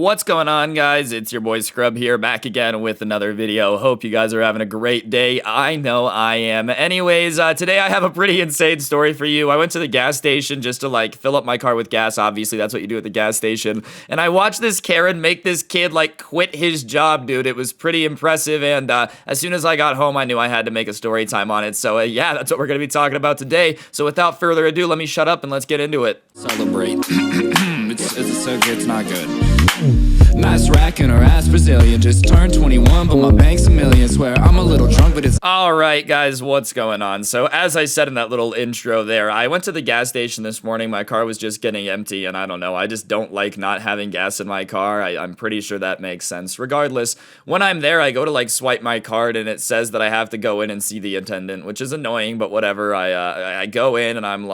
What's going on, guys? It's your boy Scrub here, back again with another video. Hope you guys are having a great day. I know I am. Anyways, today I have a pretty insane story for you. I went to the gas station just to fill up my car with gas. Obviously, that's what you do at the gas station. And I watched this Karen make this kid quit his job, dude. It was pretty impressive. And as soon as I got home, I knew I had to make a story time on it. So yeah, that's what we're going to be talking about today. So without further ado, let me shut up and let's get into it. Celebrate. It's not good. Nice rack in her ass Brazilian. Just turned 21, but my bank's a million. Swear I'm a little drunk, but it's alright, guys, what's going on? So as I said in that little intro there, I went to the gas station this morning. My car was just getting empty, and I don't know, I just don't like not having gas in my car. I'm pretty sure that makes sense. Regardless, when I'm there, I go to swipe my card, and it says that I have to go in and see the attendant, which is annoying, but whatever. I go in, and I'm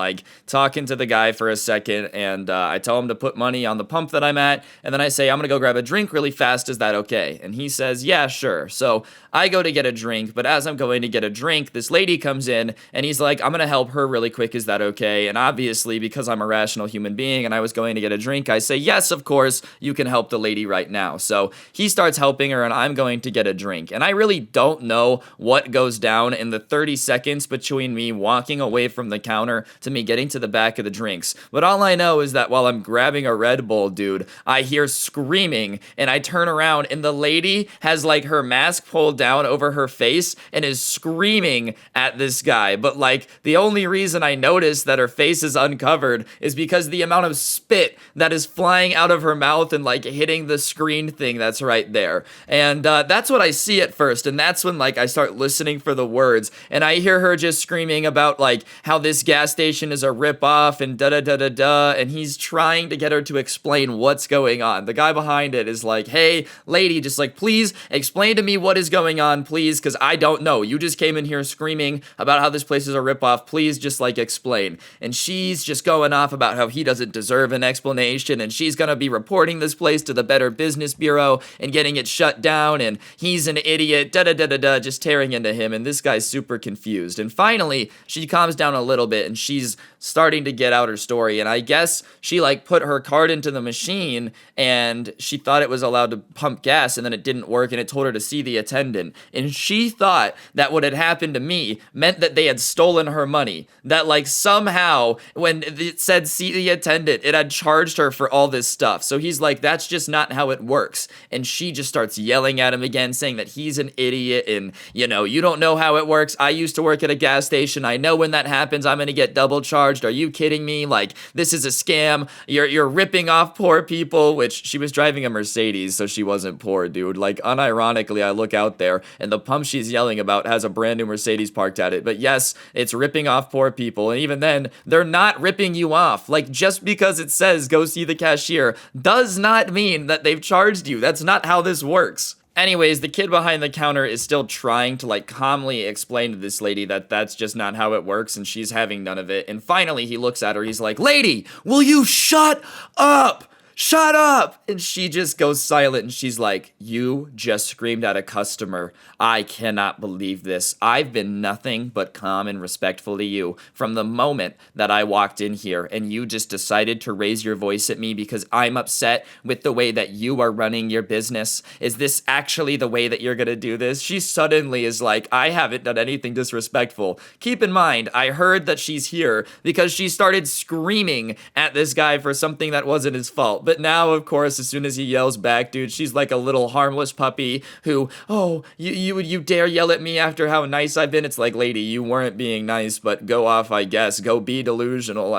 talking to the guy for a second, and I tell him to put money on the pump that I'm at, and then I say, I'm gonna go grab a drink really fast, is that okay? And he says, yeah, sure. So I go to get a drink, but as I'm going to get a drink, this lady comes in, and he's like, I'm gonna help her really quick, is that okay? And obviously, because I'm a rational human being and I was going to get a drink, I say, yes, of course, you can help the lady right now. So he starts helping her, and I'm going to get a drink. And I really don't know what goes down in the 30 seconds between me walking away from the counter to me getting to the back of the drinks. But all I know is that while I'm grabbing a Red Bull, dude, I hear screaming, and I turn around, and the lady has her mask pulled down over her face and is screaming at this guy. But the only reason I notice that her face is uncovered is because the amount of spit that is flying out of her mouth and hitting the screen thing that's right there. And that's what I see at first, and that's when I start listening for the words, and I hear her just screaming about how this gas station is a ripoff and da da da da da, and he's trying to get her to explain what's going on. The guy behind it is hey, lady, just please explain to me what is going on, please, because I don't know. You just came in here screaming about how this place is a ripoff. Please just explain. And she's just going off about how he doesn't deserve an explanation, and she's gonna be reporting this place to the Better Business Bureau and getting it shut down, and he's an idiot, da da da da da, just tearing into him, and this guy's super confused. And finally, she calms down a little bit, and she's starting to get out her story, and I guess she put her card into the machine, and she thought it was allowed to pump gas, and then it didn't work, and it told her to see the attendant, and she thought that what had happened to me meant that they had stolen her money, that somehow when it said see the attendant, it had charged her for all this stuff. So he's that's just not how it works, and she just starts yelling at him again, saying that he's an idiot, and you don't know how it works. I used to work at a gas station. I know when that happens, I'm gonna get double charged. Are you kidding me? This is a scam. You're ripping off poor people, which she was driving a Mercedes, so she wasn't poor, dude. Unironically, I look out there, and the pump she's yelling about has a brand new Mercedes parked at it. But yes, it's ripping off poor people, and even then, they're not ripping you off. Just because it says go see the cashier does not mean that they've charged you. That's not how this works. Anyways, the kid behind the counter is still trying to calmly explain to this lady that that's just not how it works, and she's having none of it. And finally, he looks at her, he's like, lady, will you shut up? Shut up! And she just goes silent, and she's like, you just screamed at a customer. I cannot believe this. I've been nothing but calm and respectful to you from the moment that I walked in here, and you just decided to raise your voice at me because I'm upset with the way that you are running your business. Is this actually the way that you're gonna do this? She suddenly is like, I haven't done anything disrespectful. Keep in mind, I heard that she's here because she started screaming at this guy for something that wasn't his fault. But now, of course, as soon as he yells back, dude, she's like a little harmless puppy who, oh, you dare yell at me after how nice I've been? It's lady, you weren't being nice, but go off, I guess. Go be delusional.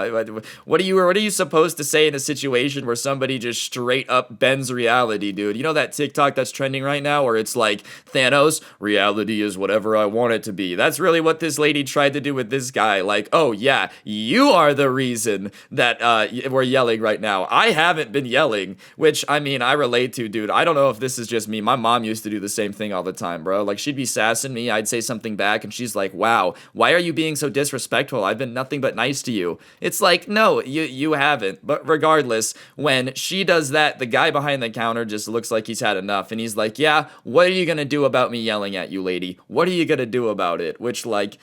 What are you supposed to say in a situation where somebody just straight up bends reality, dude? You know that TikTok that's trending right now where it's Thanos, reality is whatever I want it to be. That's really what this lady tried to do with this guy. Oh yeah, you are the reason that we're yelling right now. I haven't been yelling, which, I mean, I relate to, dude. I don't know if this is just me. My mom used to do the same thing all the time, bro. She'd be sassing me, I'd say something back, and she's like, wow, why are you being so disrespectful? I've been nothing but nice to you. It's no, you haven't. But regardless, when she does that, the guy behind the counter just looks like he's had enough, and he's like, yeah, what are you gonna do about me yelling at you, lady? What are you gonna do about it? Which, I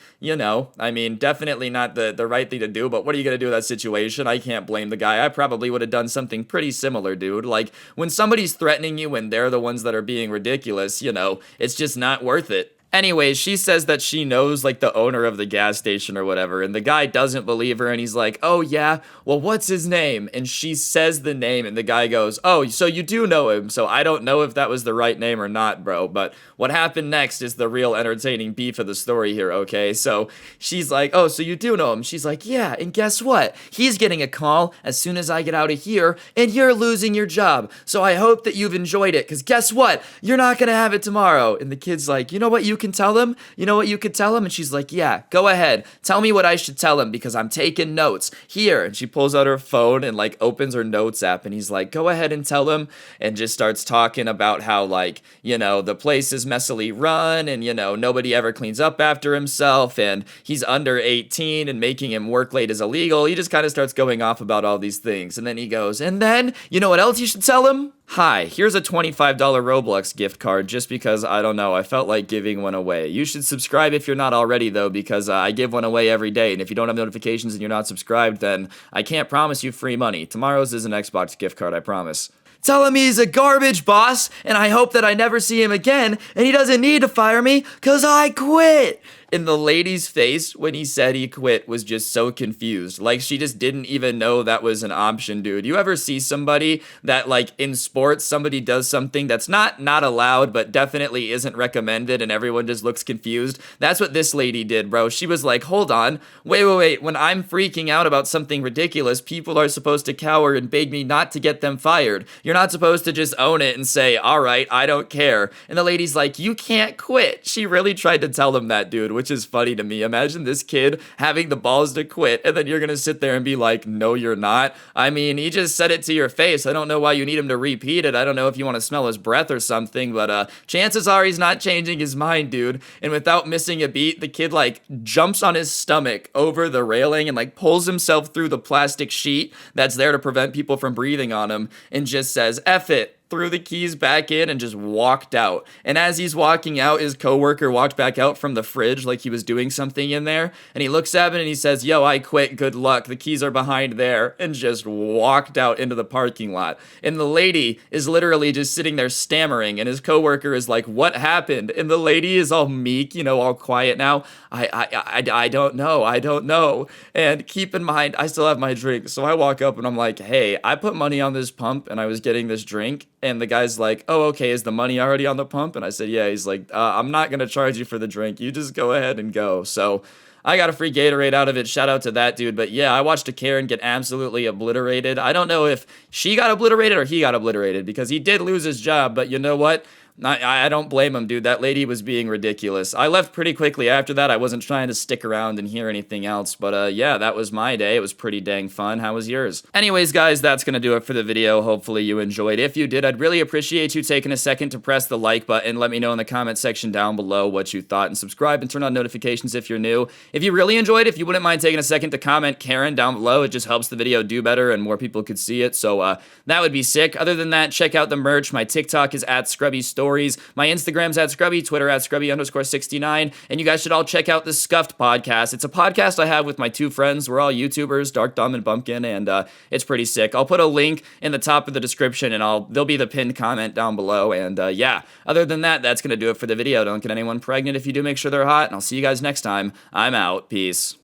mean, definitely not the right thing to do, but what are you gonna do in that situation? I can't blame the guy. I probably would have done something pretty pretty similar, dude. Like, when somebody's threatening you and they're the ones that are being ridiculous, it's just not worth it. Anyways, she says that she knows, like, the owner of the gas station or whatever, and the guy doesn't believe her, and he's like, oh, yeah, well, what's his name? And she says the name, and the guy goes, oh, so you do know him, so I don't know if that was the right name or not, bro, but what happened next is the real entertaining beef of the story here, okay? So she's like, oh, so you do know him? She's like, yeah, and guess what? He's getting a call as soon as I get out of here, and you're losing your job, so I hope that you've enjoyed it, because guess what? You're not gonna have it tomorrow. And the kid's like, you know what you can tell him? You know what you could tell him? And she's like, yeah, go ahead. Tell me what I should tell him because I'm taking notes. Here. And she pulls out her phone and like opens her notes app and he's like, go ahead and tell him, and just starts talking about how like, the place is messily run and, nobody ever cleans up after himself and he's under 18 and making him work late is illegal. He just kind of starts going off about all these things. And then he goes, and then, you know what else you should tell him? Hi, here's a $25 Roblox gift card just because, I don't know, I felt like giving one away. You should subscribe if you're not already, though, because I give one away every day, and if you don't have notifications and you're not subscribed, then I can't promise you free money. Tomorrow's is an Xbox gift card, I promise. Tell him he's a garbage boss, and I hope that I never see him again, and he doesn't need to fire me, cause I quit! And the lady's face when he said he quit was just so confused. Like, she just didn't even know that was an option, dude. You ever see somebody that, like, in sports, somebody does something that's not allowed, but definitely isn't recommended, and everyone just looks confused? That's what this lady did, bro. She was like, hold on, wait. When I'm freaking out about something ridiculous, people are supposed to cower and beg me not to get them fired. You're not supposed to just own it and say, all right, I don't care. And the lady's like, you can't quit. She really tried to tell him that, dude, which is funny to me. Imagine this kid having the balls to quit, and then you're gonna sit there and be like, no, you're not. I mean, he just said it to your face. I don't know why you need him to repeat it. I don't know if you want to smell his breath or something, but chances are he's not changing his mind, dude. And without missing a beat, the kid like jumps on his stomach over the railing and like pulls himself through the plastic sheet that's there to prevent people from breathing on him and just says, F it. Threw the keys back in and just walked out. And as he's walking out, his coworker walked back out from the fridge like he was doing something in there. And he looks at him and he says, yo, I quit. Good luck. The keys are behind there. And just walked out into the parking lot. And the lady is literally just sitting there stammering. And his coworker is like, what happened? And the lady is all meek, all quiet now. I don't know. I don't know. And keep in mind, I still have my drink. So I walk up and I'm like, hey, I put money on this pump and I was getting this drink. And the guy's like, oh, okay, is the money already on the pump? And I said, yeah. He's like, I'm not going to charge you for the drink. You just go ahead and go. So I got a free Gatorade out of it. Shout out to that dude. But yeah, I watched a Karen get absolutely obliterated. I don't know if she got obliterated or he got obliterated because he did lose his job. But you know what? I don't blame him, dude. That lady was being ridiculous. I left pretty quickly after that. I wasn't trying to stick around and hear anything else. But yeah, that was my day. It was pretty dang fun. How was yours? Anyways, guys, that's going to do it for the video. Hopefully you enjoyed. If you did, I'd really appreciate you taking a second to press the like button. Let me know in the comment section down below what you thought. And subscribe and turn on notifications if you're new. If you really enjoyed, if you wouldn't mind taking a second to comment Karen down below, it just helps the video do better and more people could see it. So that would be sick. Other than that, check out the merch. My TikTok is at Scrubby Stories. My Instagram's at Scrubby, Twitter at Scrubby_69, and you guys should all check out the Skuffed podcast. It's a podcast I have with my two friends. We're all YouTubers, Dark Dumb and Bumpkin, and it's pretty sick. I'll put a link in the top of the description, and there'll be the pinned comment down below, and yeah, other than that, that's gonna do it for the video. Don't get anyone pregnant. If you do, make sure they're hot, and I'll see you guys next time. I'm out. Peace.